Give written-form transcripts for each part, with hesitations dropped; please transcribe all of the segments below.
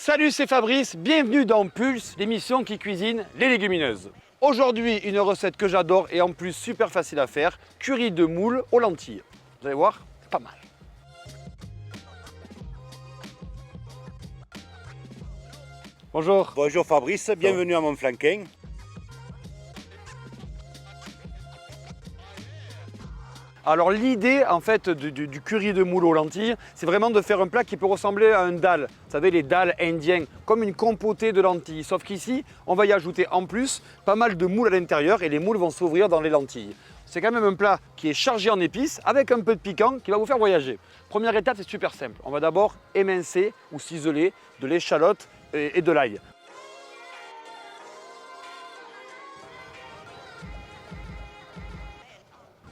Salut, c'est Fabrice, bienvenue dans Pulse, l'émission qui cuisine les légumineuses. Aujourd'hui, une recette que j'adore et en plus super facile à faire, curry de moules aux lentilles. Vous allez voir, c'est pas mal. Bonjour. Bonjour Fabrice, bienvenue à Montflanquin. Alors l'idée en fait du curry de moules aux lentilles, c'est vraiment de faire un plat qui peut ressembler à un dal. Vous savez, les dals indiens, comme une compotée de lentilles. Sauf qu'ici, on va y ajouter en plus pas mal de moules à l'intérieur et les moules vont s'ouvrir dans les lentilles. C'est quand même un plat qui est chargé en épices avec un peu de piquant qui va vous faire voyager. Première étape, c'est super simple. On va d'abord émincer ou ciseler de l'échalote et de l'ail.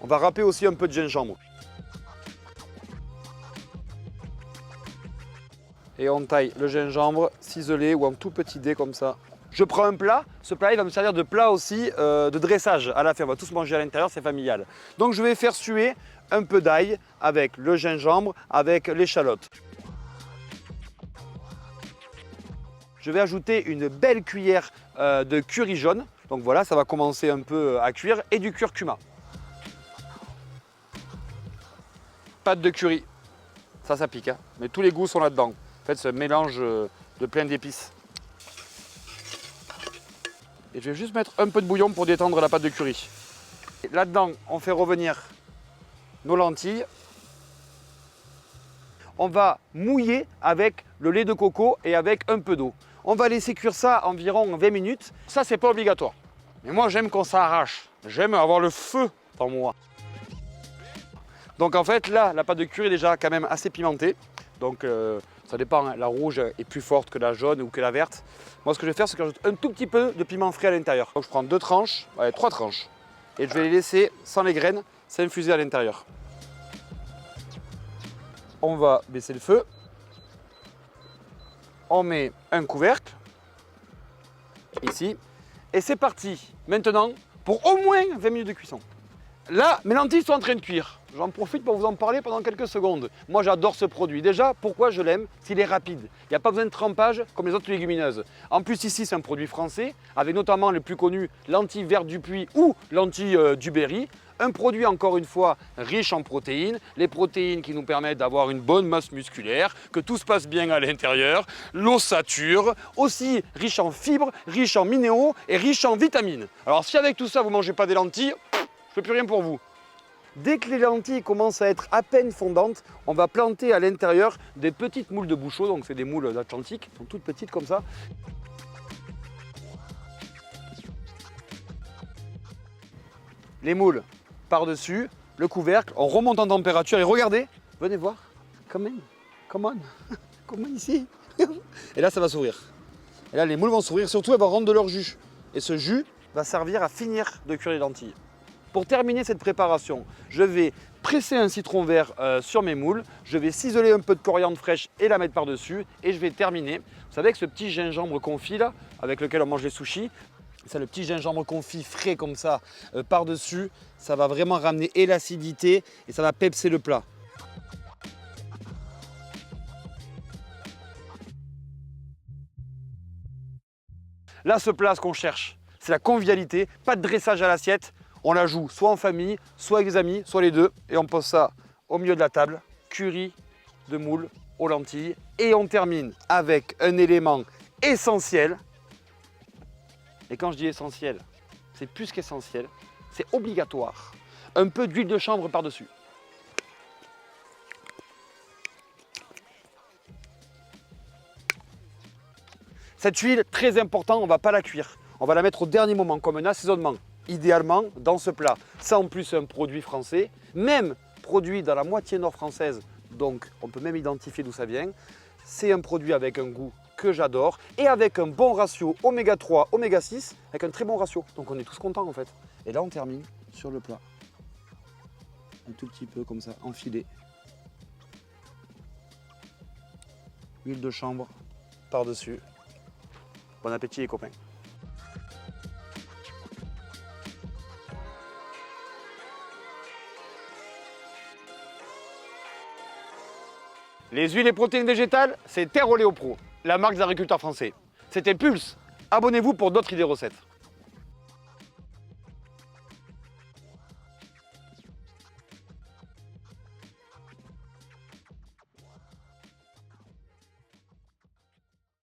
On va râper aussi un peu de gingembre. Et on taille le gingembre ciselé ou en tout petit dés comme ça. Je prends un plat, ce plat il va me servir de plat aussi de dressage à la fin. On va tous manger à l'intérieur, c'est familial. Donc je vais faire suer un peu d'ail avec le gingembre, avec l'échalote. Je vais ajouter une belle cuillère de curry jaune. Donc voilà, ça va commencer un peu à cuire et du curcuma. Pâte de curry, ça pique, hein, mais tous les goûts sont là-dedans. En fait, ce mélange de plein d'épices. Et je vais juste mettre un peu de bouillon pour détendre la pâte de curry. Là-dedans, on fait revenir nos lentilles. On va mouiller avec le lait de coco et avec un peu d'eau. On va laisser cuire ça environ 20 minutes. Ça, c'est pas obligatoire. Mais moi, j'aime qu'on s'arrache. J'aime avoir le feu dans moi. Donc en fait là, la pâte de curry est déjà quand même assez pimentée. Donc ça dépend, hein, la rouge est plus forte que la jaune ou que la verte. Moi ce que je vais faire, c'est que j'ajoute un tout petit peu de piment frais à l'intérieur. Donc je prends 2 tranches, 3 tranches. Et je vais les laisser sans les graines, s'infuser à l'intérieur. On va baisser le feu. On met un couvercle, ici. Et c'est parti, maintenant, pour au moins 20 minutes de cuisson. Là, mes lentilles sont en train de cuire. J'en profite pour vous en parler pendant quelques secondes. Moi, j'adore ce produit. Déjà, pourquoi je l'aime? S'il est rapide. Il n'y a pas besoin de trempage comme les autres légumineuses. En plus, ici, c'est un produit français, avec notamment les plus connus, lentilles vertes du Puy ou lentilles du Berry. Un produit, encore une fois, riche en protéines. Les protéines qui nous permettent d'avoir une bonne masse musculaire, que tout se passe bien à l'intérieur, l'ossature, aussi riche en fibres, riche en minéraux et riche en vitamines. Alors, si avec tout ça, vous ne mangez pas des lentilles, je ne fais plus rien pour vous. Dès que les lentilles commencent à être à peine fondantes, on va planter à l'intérieur des petites moules de bouchot. Donc c'est des moules d'Atlantique, elles sont toutes petites comme ça. Les moules par-dessus, le couvercle, on remonte en température et regardez, venez voir, come on, ici. Et là ça va s'ouvrir. Et là les moules vont s'ouvrir, surtout elles vont rendre de leur jus. Et ce jus va servir à finir de cuire les lentilles. Pour terminer cette préparation, je vais presser un citron vert sur mes moules, je vais ciseler un peu de coriandre fraîche et la mettre par-dessus et je vais terminer. Vous savez, avec ce petit gingembre confit là, avec lequel on mange les sushis, ça, le petit gingembre confit frais comme ça par-dessus, ça va vraiment ramener et l'acidité et ça va pepser le plat. Là, ce plat, ce qu'on cherche, c'est la convivialité, pas de dressage à l'assiette. On la joue soit en famille, soit avec des amis, soit les deux. Et on pose ça au milieu de la table. Curry de moules aux lentilles. Et on termine avec un élément essentiel. Et quand je dis essentiel, c'est plus qu'essentiel, c'est obligatoire. Un peu d'huile de chanvre par-dessus. Cette huile, très important, on ne va pas la cuire. On va la mettre au dernier moment comme un assaisonnement. Idéalement dans ce plat. Ça en plus c'est un produit français, même produit dans la moitié nord française, donc on peut même identifier d'où ça vient. C'est un produit avec un goût que j'adore et avec un bon ratio oméga 3, oméga 6, avec un très bon ratio. Donc on est tous contents en fait. Et là on termine sur le plat. Un tout petit peu comme ça, enfilé. Huile de chanvre par-dessus. Bon appétit les copains. Les huiles et protéines végétales, c'est Terre Oléo Pro. la marque des agriculteurs français. C'était Pulse. Abonnez-vous pour d'autres idées recettes.